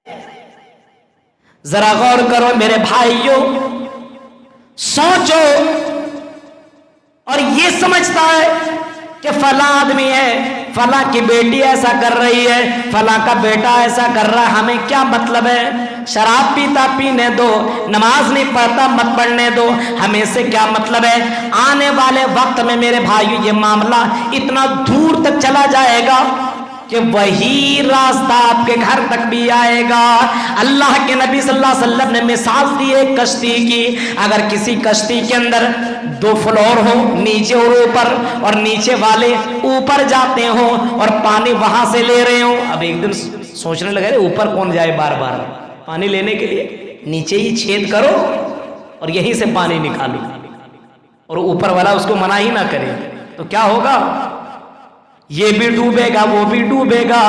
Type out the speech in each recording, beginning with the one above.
जरा गौर करो मेरे भाइयों, सोचो। और ये समझता है कि फला आदमी है, फला की बेटी ऐसा कर रही है, फला का बेटा ऐसा कर रहा है, हमें क्या मतलब है? शराब पीता पीने दो, नमाज नहीं पढ़ता मत पढ़ने दो, हमें से क्या मतलब है? आने वाले वक्त में मेरे भाइयों ये मामला इतना दूर तक चला जाएगा कि वही रास्ता आपके घर तक भी आएगा। अल्लाह के नबी सल्लल्लाहु अलैहि वसल्लम ने मिसाल दी है कश्ती की। अगर किसी कश्ती के अंदर 2 फ्लोर हो, नीचे और ऊपर, और नीचे वाले ऊपर जाते हो और पानी वहां से ले रहे हो। अब एक दिन सोचने लगे ऊपर कौन जाए बार बार पानी लेने के लिए, नीचे ही छेद करो और यहीं से पानी निकालो, और ऊपर वाला उसको मना ही ना करे तो क्या होगा? ये भी डूबेगा वो भी डूबेगा।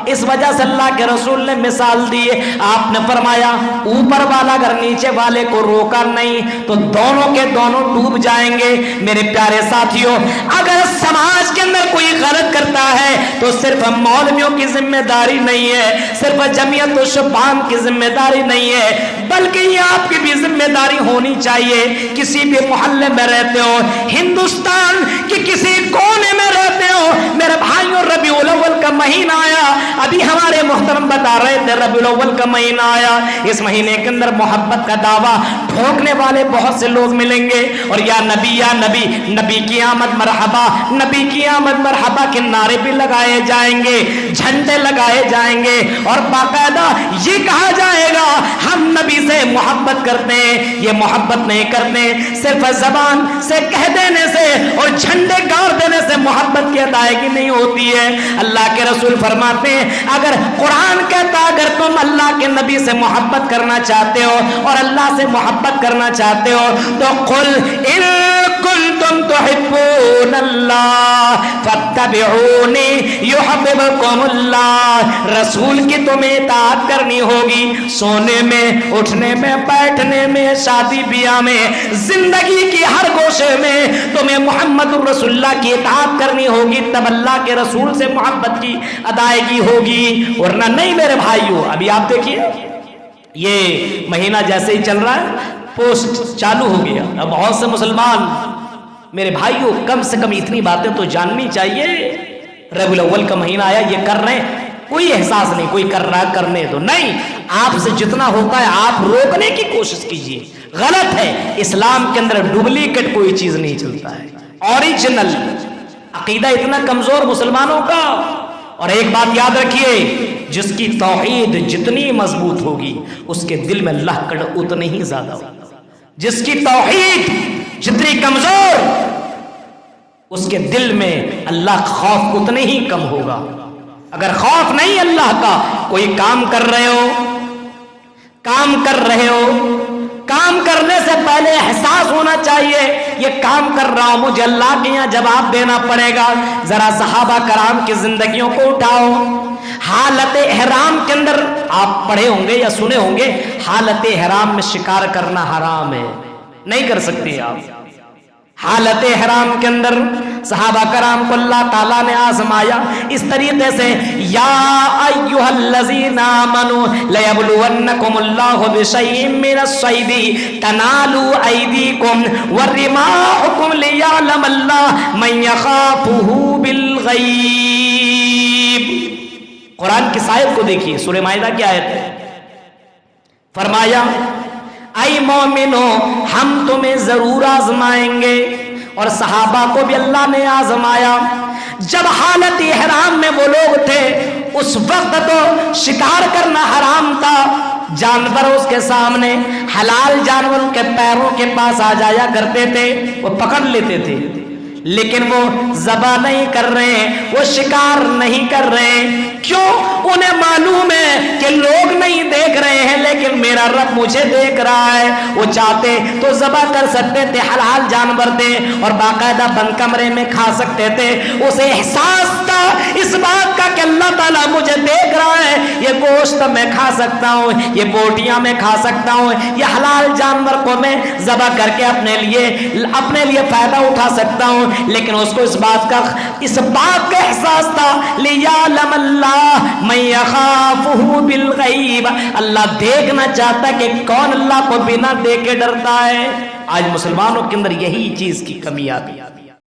इस वजह से अल्लाह के रसूल ने मिसाल दी है। आपने फरमाया ऊपर वाला अगर नीचे वाले को रोका नहीं तो दोनों के दोनों डूब जाएंगे। मेरे प्यारे साथियों, अगर समाज के अंदर कोई गलत करता है तो सिर्फ मौलवियों की जिम्मेदारी नहीं है, सिर्फ जमीयत शुबान की जिम्मेदारी नहीं है, बल्कि ये आपकी भी जिम्मेदारी होनी चाहिए। किसी भी मोहल्ले में रहते हो, हिंदुस्तान के किसी कोने में रहते हो, मेरे भाइयों रबीउल अव्वल का महीना आया। अभी हमारे मोहतरम बता रहे थे रबीउल अव्वल का महीना आया। इस महीने के अंदर मोहब्बत का दावा ठोकने वाले बहुत से लोग मिलेंगे और या नबी, नबी की आमद मरहबा, नबी की आमद मरहबा के नारे भी लगाए जाएंगे, झंडे लगाए जाएंगे और बाकायदा ये कहा जाएगा हम नबी से मोहब्बत करते हैं। ये मोहब्बत नहीं करते, सिर्फ जबान से कह देने से और झंडे गाड़ देने से मोहब्बत की अदायगी नहीं होती है। अल्लाह के रसूल फरमाते हैं अगर कुरान कहता अगर तुम अल्लाह के नबी से मोहब्बत करना चाहते हो और अल्लाह से मोहब्बत करना चाहते हो तो कुल इन कुंतुम तुहिब्बूनल्लाह फत्तबिऊनी युहिब्बुकुमुल्लाह। रसूल की तुम्हें इताअत करनी होगी, सोने में, उठने में, बैठने में, शादी ब्याह में, जिंदगी की हर गोशे में तुम्हें मोहम्मदुर रसूलुल्लाह की इताअत करनी होगी, तब अल्लाह के रसूल से मोहब्बत की अदायगी होगी, वरना नहीं। मेरे भाइयों, अभी आप देखिए ये महीना जैसे ही चल रहा है पोस्ट चालू हो गया। अब बहुत से मुसलमान, मेरे भाइयों, कम से कम इतनी बातें तो जाननी चाहिए। रबीउल अव्वल का महीना आया, ये कर रहे हैं, कोई एहसास नहीं, कोई कर रहा है करने दो, नहीं। आपसे जितना होता है आप रोकने की कोशिश कीजिए। गलत है, इस्लाम के अंदर डुप्लीकेट कोई चीज नहीं चलता है, ओरिजिनल। अकीदा इतना कमजोर मुसलमानों का। और एक बात याद रखिए, जिसकी तौहीद जितनी मजबूत होगी उसके दिल में अल्लाह का डर उतना ही ज्यादा होगा। जिसकी तौहीद जितनी कमजोर उसके दिल में अल्लाह का खौफ उतने ही कम होगा। अगर खौफ नहीं अल्लाह का, कोई काम कर रहे हो, काम करने से पहले एहसास होना चाहिए ये काम कर रहा हूं, मुझे अल्लाह के यहां जवाब देना पड़ेगा। जरा सहाबा कराम की जिंदगियों को उठाओ। हालत एहराम के अंदर आप पढ़े होंगे या सुने होंगे, हालत एहराम में शिकार करना हराम है, नहीं कर सकते आप। हालत एहराम के अंदर सहाबा कराम को अल्लाह ताला ने आजमाया इस तरीके से, या अय्युहल्लज़ीना आमनू लयब्लुवन्नकुमुल्लाहु बिशैइन मिनस्सैदी तनालू ऐदीकुम वरिमाहुकुम लियअलमल्लाहु मन यखाफुहु बिलगैब। कुरान की आयत को देखिए, सूरह माइदा की आयत है। फरमाया ऐ मोमिनो हम तुम्हें जरूर आजमाएंगे। और सहाबा को भी अल्लाह ने आजमाया। जब हालत इहराम में वो लोग थे उस वक्त तो शिकार करना हराम था, जानवर उसके सामने, हलाल जानवरों के पैरों के पास आ जाया करते थे, वो पकड़ लेते थे, लेकिन वो ज़बा नहीं कर रहे हैं, वो शिकार नहीं कर रहे हैं। क्यों? उन्हें मालूम है कि लोग नहीं देख रहे हैं लेकिन मेरा رب مجھے دیکھ رہا ہے. وہ چاہتے تو ذبح کر سکتے تھے, حلال جانور تھے اور باقاعدہ بند کمرے میں کھا سکتے تھے. اسے احساس تھا اس بات کا کہ اللہ تعالیٰ مجھے دیکھ رہا ہے, یہ گوشت میں کھا سکتا ہوں, یہ بوٹیاں میں کھا سکتا ہوں, یہ حلال جانور کو میں ذبح کر کے اپنے لیے فائدہ اٹھا سکتا ہوں. لیکن اس کو اس بات کا احساس تھا, لِيَعْلَمَ اللَّهُ مَن يَخَافُهُ بِالْغَيْبِ, اللہ دیکھنا چاہتا ہے کہ کون اللہ کو بنا دیکھے ڈرتا ہے. آج مسلمانوں کے اندر یہی چیز کی کمی آتی ہے.